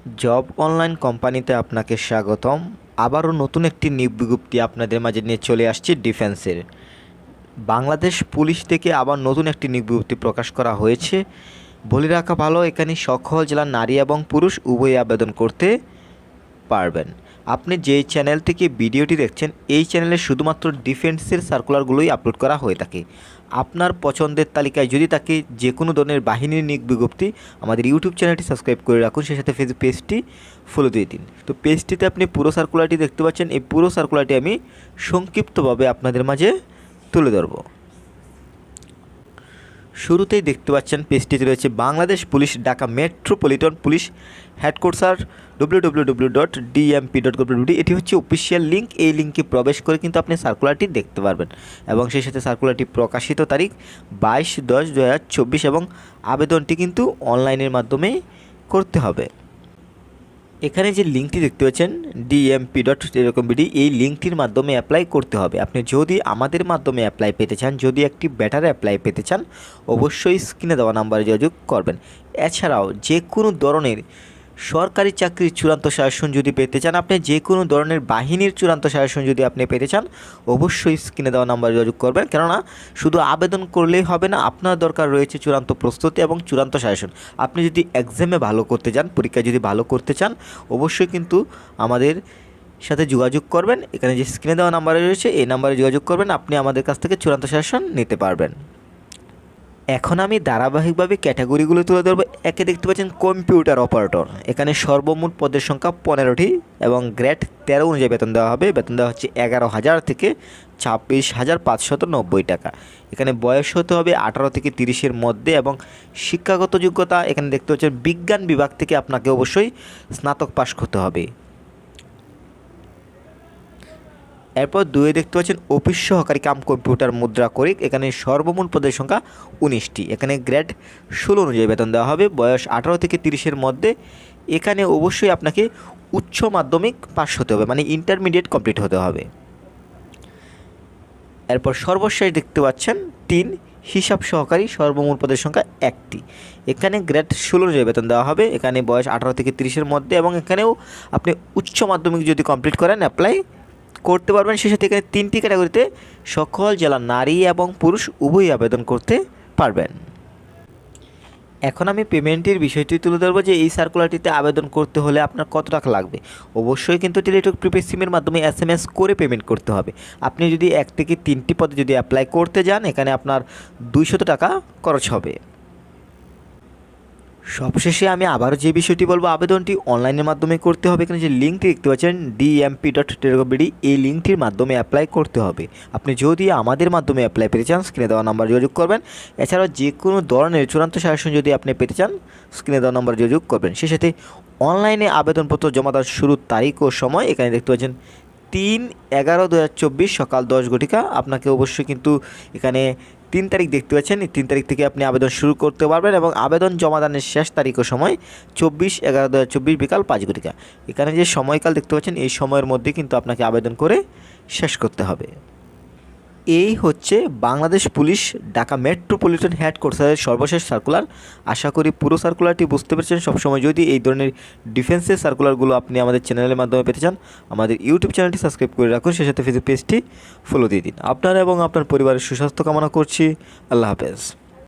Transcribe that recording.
Job online কোম্পানিতে আপনাকে স্বাগতম। আবারও নতুন একটি নিয়োগ বিজ্ঞপ্তি আপনাদের মাঝে নিয়ে চলে আসছি ডিফেন্সের। বাংলাদেশ পুলিশ থেকে আবার নতুন একটি নিয়োগ বিজ্ঞপ্তি প্রকাশ করা হয়েছে। বলে রাখা ভালো, এখানে সকল জেলার নারী এবং পুরুষ উভয়ই আবেদন করতে পারবেন। আপনি যেই চ্যানেল থেকে ভিডিওটি দেখছেন, এই চ্যানেলে শুধুমাত্র ডিফেন্সের সার্কুলারগুলোই আপলোড করা হয়ে থাকে। আপনার পছন্দের তালিকায় যদি থাকে যে কোনো ধরনের বাহিনীর নিয়োগ বিজ্ঞপ্তি, আমাদের ইউটিউব চ্যানেলটি সাবস্ক্রাইব করে রাখুন, সেই সাথে ফেসবুক পেজটি ফলো দিয়ে দিন। তো পেজটিতে আপনি পুরো সার্কুলারটি দেখতে পাচ্ছেন। এই পুরো সার্কুলারটি আমি সংক্ষিপ্তভাবে আপনাদের মাঝে তুলে ধরব। শুরুতেই দেখতে পাচ্ছেন পেজটিতে রয়েছে Bangladesh police Dhaka metropolitan police headquarter www.dmp.gov.bd। এটি হচ্ছে অফিসিয়াল লিঙ্ক। এই লিঙ্কে প্রবেশ করে কিন্তু আপনি সার্কুলারটি দেখতে পারবেন এবং সেই সাথে সার্কুলারটি প্রকাশিত তারিখ 22/10/2024 এবং আবেদনটি কিন্তু অনলাইনের মাধ্যমে করতে হবে। এখানে যে লিঙ্কটি দেখতে পাচ্ছেন dmp.gov.bd, এই লিঙ্কটির মাধ্যমে অ্যাপ্লাই করতে হবে। আপনি যদি আমাদের মাধ্যমে অ্যাপ্লাই পেতে চান, যদি একটি বেটার অ্যাপ্লাই পেতে চান, অবশ্যই স্ক্রিনে দেওয়া নাম্বারে যোগাযোগ করবেন। এছাড়াও যে কোনো ধরনের সরকারি চাকরির চূড়ান্ত সাজেশন যদি পেতে চান, আপনি যে কোনো ধরনের বাহিনীর চূড়ান্ত সাজেশন যদি আপনি পেতে চান, অবশ্যই স্ক্রিনে দেওয়া নাম্বারে যোগাযোগ করবেন। কেননা শুধু আবেদন করলেই হবে না, আপনার দরকার রয়েছে চূড়ান্ত প্রস্তুতি এবং চূড়ান্ত সাজেশন। আপনি যদি এক্সামে ভালো করতে চান, পরীক্ষায় যদি ভালো করতে চান, অবশ্যই কিন্তু আমাদের সাথে যোগাযোগ করবেন। এখানে যে স্ক্রিনে দেওয়া নাম্বারে রয়েছে, এই নাম্বারে যোগাযোগ করবেন, আপনি আমাদের কাছ থেকে চূড়ান্ত সাজেশন নিতে পারবেন। এখন আমি ধারাবাহিকভাবে ক্যাটাগরিগুলো তুলে ধরবো। একে দেখতে পাচ্ছেন কম্পিউটার অপারেটর। এখানে সর্বমোট পদের সংখ্যা 15টি এবং গ্রেড 13 অনুযায়ী বেতন দেওয়া হবে। বেতন দেওয়া হচ্ছে 11,000 থেকে 26,590 টাকা। এখানে বয়স হতে হবে 18 থেকে 30-এর মধ্যে এবং শিক্ষাগত যোগ্যতা এখানে দেখতে পাচ্ছেন বিজ্ঞান বিভাগ থেকে আপনাকে অবশ্যই স্নাতক পাশ করতে হবে। এরপর 2 দেখতে পাচ্ছেন অফিস সহকারী কাম কম্পিউটার মুদ্রা করিক। এখানে সর্বমোট পদের সংখ্যা 19টি। এখানে গ্রেড 16 অনুযায়ী বেতন দেওয়া হবে। বয়স 18 থেকে 30-এর মধ্যে। এখানে অবশ্যই আপনাকে উচ্চ মাধ্যমিক পাশ হতে হবে, মানে ইন্টারমিডিয়েট কমপ্লিট হতে হবে। এরপর সর্বশেষ দেখতে পাচ্ছেন 3 হিসাব সহকারী, সর্বমোট পদের সংখ্যা 1টি। এখানে গ্রেড 16 অনুযায়ী বেতন দেওয়া হবে। এখানে বয়স 18 থেকে 30-এর মধ্যে এবং এখানেও আপনি উচ্চ মাধ্যমিক যদি কমপ্লিট করেন অ্যাপ্লাই করতে পারবেন। সেই সাথে এখানে 3টি ক্যাটাগরিতে সকল জেলার নারী এবং পুরুষ উভয়ই আবেদন করতে পারবেন। এখন আমি পেমেন্টের বিষয়টি তুলে ধরবো যে এই সার্কুলারটিতে আবেদন করতে হলে আপনার কত টাকা লাগবে। অবশ্যই কিন্তু টেলিটক প্রিপেড সিমের মাধ্যমে SMS করে পেমেন্ট করতে হবে। আপনি যদি 1 থেকে 3টি পদে যদি অ্যাপ্লাই করতে যান, এখানে আপনার 200 টাকা খরচ হবে। সবশেষে আমি আবারও যে বিষয়টি বলবো, আবেদনটি অনলাইনের মাধ্যমে করতে হবে। এখানে যে লিঙ্কটি দেখতে পাচ্ছেন dmp.gov.bd, এই লিঙ্কটির মাধ্যমে অ্যাপ্লাই করতে হবে। আপনি যদি আমাদের মাধ্যমে অ্যাপ্লাই পেতে চান, স্ক্রিনে দেওয়া নাম্বার যোগাযোগ করবেন। এছাড়াও যে কোনো ধরনের চূড়ান্ত সাজেশন যদি আপনি পেতে চান, স্ক্রিনে দেওয়া নাম্বার যোগাযোগ করবেন। সেই সাথে অনলাইনে আবেদনপত্র জমা দেওয়ার শুরুর তারিখ ও সময় এখানে দেখতে পাচ্ছেন 3/11/2024 সকাল 10 ঘটিকা। আপনাকে অবশ্যই কিন্তু এখানে 3 তারিখ দেখতে পাচ্ছেন, এই 3 তারিখ থেকে আপনি আবেদন শুরু করতে পারবেন এবং আবেদন জমাদানের শেষ তারিখ ও সময় 24/11/2024 বিকাল 5 ঘটিকা। এখানে যে সময়কাল দেখতে পাচ্ছেন, এই সময়ের মধ্যে কিন্তু আপনাকে আবেদন করে শেষ করতে হবে। এই হচ্ছে বাংলাদেশ পুলিশ ঢাকা মেট্রোপলিটন হেডকোয়ার্টারের সর্বশেষ সার্কুলার। আশা করি পুরো সার্কুলারটি বুঝতে পেরেছেন। সবসময় যদি এই ধরনের ডিফেন্সের সার্কুলারগুলো আপনি আমাদের চ্যানেলের মাধ্যমে পেতে চান, আমাদের ইউটিউব চ্যানেলটি সাবস্ক্রাইব করে রাখুন, সেই সাথে ফেসবুক পেজটি ফলো দিয়ে দিন। আপনার এবং আপনার পরিবারের সুস্বাস্থ্য কামনা করছি। আল্লাহ হাফেজ।